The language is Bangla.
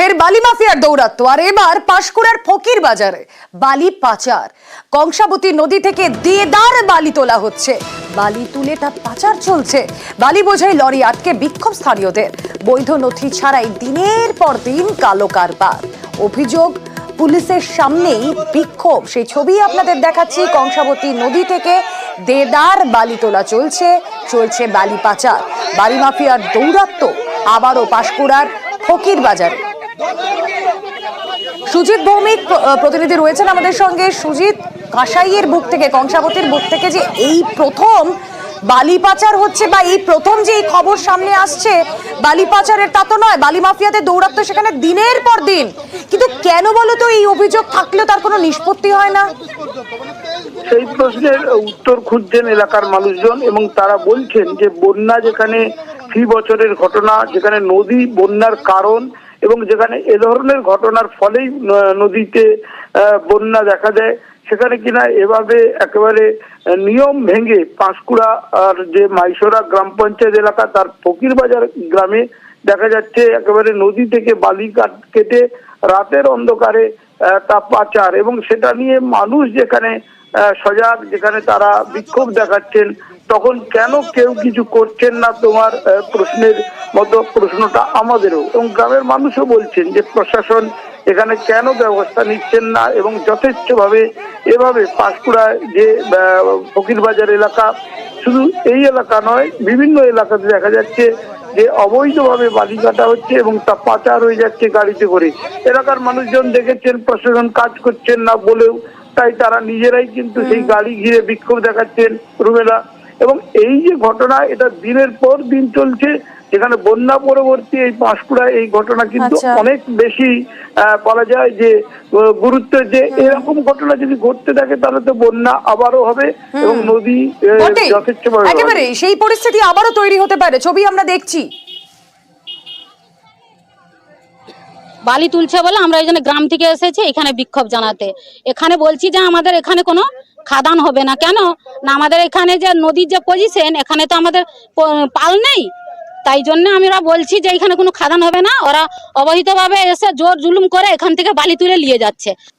ফের বালি মাফিয়ার দৌরাত্ম্য, আর এবার পাঁশকুড়ার ফকির বাজারে বালি পাচার। কংসাবতী নদী থেকে দেদার বালি তোলা হচ্ছে, বালি তুলে তা পাচার চলছে। বালি বোঝাই লরি আটকে বিক্ষোভ স্থানীয়দের, বৈধ নথি ছাড়াই দিনের পর দিন কালো কারবার। অভিযোগ, পুলিশের সামনেই বিক্ষোভ। সেই ছবি আপনাদের দেখাচ্ছি। কংসাবতী নদী থেকে দেদার বালি তোলা চলছে, চলছে বালি পাচার। বালি মাফিয়ার দৌরাত্ম্য আবারও পাঁশকুড়ার ফকির বাজারে। সুজিত ভৌমিক প্রতিনিধি রয়েছেন আমাদের সঙ্গে। সুজিত, কাঁসাইয়ের বুক থেকে, কংসাবতীর বুক থেকে যে এই প্রথম বালি পাচার হচ্ছে, বা এই প্রথম যে এই খবর সামনে আসছে বালি পাচারের, তা তো নয়। বালি মাফিয়াদের দৌরাত্ম্য সেখানে দিনের পর দিন, কিন্তু কেন বলো তো এই অভিযোগ থাকলেও তার কোনো নিষ্পত্তি হয় না? সেই প্রশ্নের উত্তর খুঁজছেন এলাকার মানুষজন, এবং তারা বলছেন যে বন্যা যেখানে ফি বছরের ঘটনা, যেখানে নদী বন্যার কারণ, এবং যেখানে এ ধরনের ঘটনার ফলেই নদীতে বন্যা দেখা দেয়, সেখানে কিনা এভাবে একেবারে নিয়ম ভেঙে পাঁশকুড়া আর যে মাইসোরা গ্রাম পঞ্চায়েত এলাকা, তার ফকির বাজার গ্রামে দেখা যাচ্ছে একেবারে নদী থেকে বালি কেটে রাতের অন্ধকারে তা পাচার। এবং সেটা নিয়ে মানুষ যেখানে সজাগ, যেখানে তারা বিক্ষোভ দেখাচ্ছেন, তখন কেন কেউ কিছু করছেন না তোমার প্রশ্নের মতো প্রশ্নটা আমাদেরও। এবং গ্রামের মানুষও বলছেন যে প্রশাসন এখানে কেন ব্যবস্থা নিচ্ছেন না, এবং যথেষ্টভাবে এভাবে পাঁশকুড়ায় যে ফকির বাজার এলাকা, শুধু এই এলাকা নয়, বিভিন্ন এলাকাতে দেখা যাচ্ছে যে অবৈধভাবে বালি কাটা হচ্ছে এবং তা পাচার হয়ে যাচ্ছে গাড়িতে করে। এলাকার মানুষজন দেখেছেন প্রশাসন কাজ করছেন না বলেও, তাই তারা নিজেরাই কিন্তু সেই গাড়ি ঘিরে বিক্ষোভ দেখাচ্ছেন রুমেলা। এবং এই যে ঘটনা, এটা দিনের পর দিন চলছে। যেখানে বন্যা পরবর্তী এই পাঁশকুড়া এই ঘটনা কিন্তু অনেক বেশি বলা যায় যে গুরুত্ব, যে এরকম ঘটনা যদি ঘটতে থাকে তাহলে তো বন্যা আবারও হবে এবং নদী যথেষ্টভাবে একেবারে সেই পরিস্থিতি আবারও তৈরি হতে পারে। ছবি আমরা দেখছি। বালি তুলছে বলে আমরা এই জন্য গ্রাম থেকে এসেছি এখানে বিক্ষোভ জানাতে। এখানে বলছি যে আমাদের এখানে কোনো খাদান হবে না। কেন না, আমাদের এখানে যে নদীর যে পজিশন, এখানে তো আমাদের পাল নেই, তাই জন্য আমরা বলছি যে এখানে কোনো খাদান হবে না। ওরা অবৈধভাবে এসে জোর জুলুম করে এখান থেকে বালি তুলে নিয়ে যাচ্ছে।